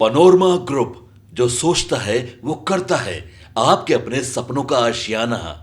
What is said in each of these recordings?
Panorama group, जो सोचता है वो करता है। आपके अपने सपनों का आशियाना।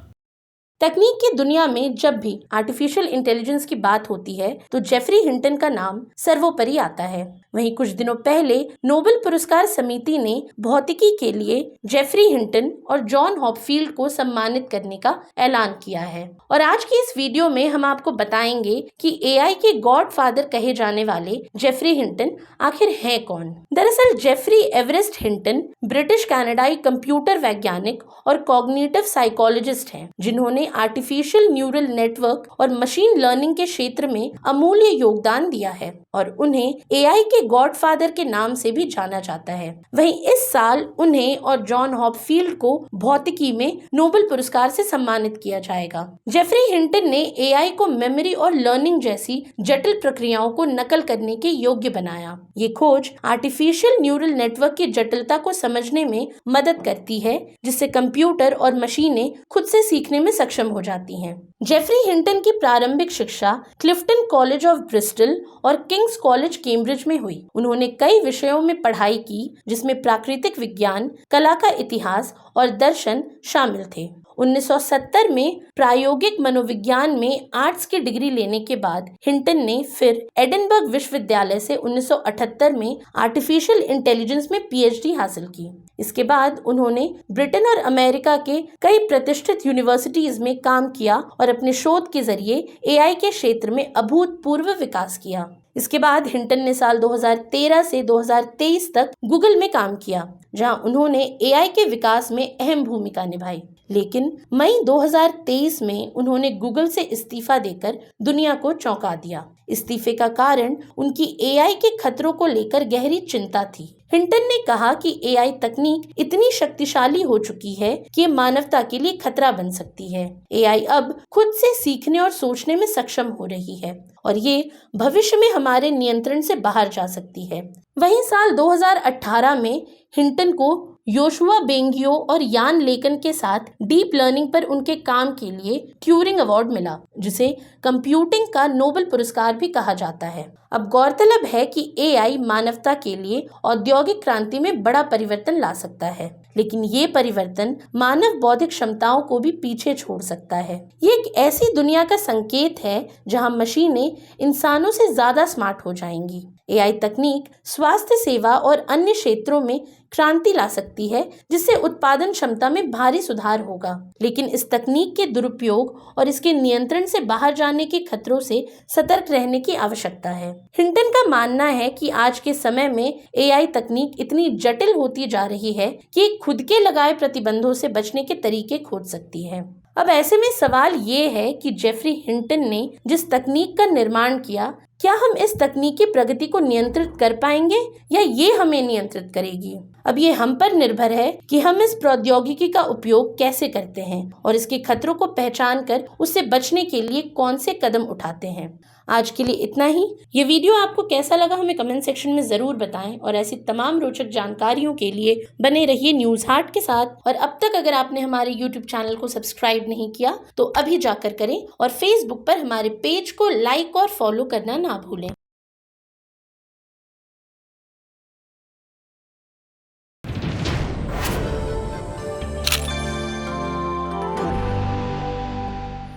तकनीक की दुनिया में जब भी आर्टिफिशियल इंटेलिजेंस की बात होती है तो जेफरी हिंटन का नाम सर्वोपरि आता है। वहीं कुछ दिनों पहले नोबेल पुरस्कार समिति ने भौतिकी के लिए जेफरी हिंटन और जॉन हॉपफील्ड को सम्मानित करने का ऐलान किया है। और आज की इस वीडियो में हम आपको बताएंगे कि एआई के गॉडफादर कहे जाने वाले जेफरी हिंटन आखिर हैं कौन। दरअसल जेफरी एवरेस्ट हिंटन ब्रिटिश कनाडाई कंप्यूटर वैज्ञानिक और कॉग्निटिव साइकोलॉजिस्ट हैं, जिन्होंने आर्टिफिशियल न्यूरल नेटवर्क और मशीन लर्निंग के क्षेत्र में अमूल्य योगदान दिया है और उन्हें एआई के गॉडफादर के नाम से भी जाना जाता है। वहीं इस साल उन्हें और जॉन हॉपफील्ड को भौतिकी में नोबेल पुरस्कार से सम्मानित किया जाएगा। जेफरी हिंटन ने एआई को मेमोरी और लर्निंग जैसी जटिल प्रक्रियाओं को नकल करने के योग्य बनाया। ये खोज आर्टिफिशियल न्यूरल नेटवर्क की जटिलता को समझने में मदद करती है, जिससे कंप्यूटर और मशीनें खुद से सीखने में सक्षम हो जाती हैं। जेफरी हिंटन की प्रारंभिक शिक्षा क्लिफ्टन कॉलेज ऑफ ब्रिस्टल और किंग्स कॉलेज कैम्ब्रिज में हुई। उन्होंने कई विषयों में पढ़ाई की, जिसमें प्राकृतिक विज्ञान, कला का इतिहास और दर्शन शामिल थे। 1970 में प्रायोगिक मनोविज्ञान में आर्ट्स की डिग्री लेने के बाद हिंटन ने फिर एडिनबर्ग विश्वविद्यालय से 1978 में आर्टिफिशियल इंटेलिजेंस में पीएचडी हासिल की। इसके बाद उन्होंने ब्रिटेन और अमेरिका के कई प्रतिष्ठित यूनिवर्सिटीज में काम किया और अपने शोध के जरिए एआई के क्षेत्र में अभूतपूर्व विकास किया। इसके बाद हिंटन ने साल 2013 से 2023 तक गूगल में काम किया, जहां उन्होंने एआई के विकास में अहम भूमिका निभाई। लेकिन मई 2023 में उन्होंने गूगल से इस्तीफा देकर दुनिया को चौंका दिया। इस्तीफे का कारण उनकी एआई के खतरों को लेकर गहरी चिंता थी। हिंटन ने कहा कि एआई तकनीक इतनी शक्तिशाली हो चुकी है कि मानवता के लिए खतरा बन सकती है। एआई अब खुद से सीखने और सोचने में सक्षम हो रही है और ये भविष्य में हमारे नियंत्रण से बाहर जा सकती है। वहीं साल 2018 में हिंटन को योशुआ बेंगियो और यान लेकन के साथ डीप लर्निंग पर उनके काम के लिए ट्यूरिंग अवार्ड मिला, जिसे कंप्यूटिंग का नोबेल पुरस्कार भी कहा जाता है। अब गौरतलब है कि एआई मानवता के लिए औद्योगिक क्रांति में बड़ा परिवर्तन ला सकता है, लेकिन ये परिवर्तन मानव बौद्धिक क्षमताओं को भी पीछे छोड़ सकता है। ये एक ऐसी दुनिया का संकेत है जहां मशीनें इंसानों से ज्यादा स्मार्ट हो जाएंगी। एआई तकनीक स्वास्थ्य सेवा और अन्य क्षेत्रों में क्रांति ला सकती है, जिससे उत्पादन क्षमता में भारी सुधार होगा। लेकिन इस तकनीक के दुरुपयोग और इसके नियंत्रण से बाहर जाने के खतरों से सतर्क रहने की आवश्यकता है। हिंटन का मानना है कि आज के समय में एआई तकनीक इतनी जटिल होती जा रही है कि खुद के लगाए प्रतिबंधों से बचने के तरीके खोज सकती है। अब ऐसे में सवाल ये है कि जेफरी हिंटन ने जिस तकनीक का निर्माण किया, क्या हम इस तकनीक की प्रगति को नियंत्रित कर पाएंगे या ये हमें नियंत्रित करेगी? अब ये हम पर निर्भर है कि हम इस प्रौद्योगिकी का उपयोग कैसे करते हैं और इसके खतरों को पहचान कर उससे बचने के लिए कौन से कदम उठाते हैं। आज के लिए इतना ही। ये वीडियो आपको कैसा लगा हमें कमेंट सेक्शन में जरूर बताएं और ऐसी तमाम रोचक जानकारियों के लिए बने रहिए न्यूज हार्ट के साथ। और अब तक अगर आपने हमारे यूट्यूब चैनल को सब्सक्राइब नहीं किया तो अभी जाकर करें और फेसबुक पर हमारे पेज को लाइक और फॉलो करना ना भूलें।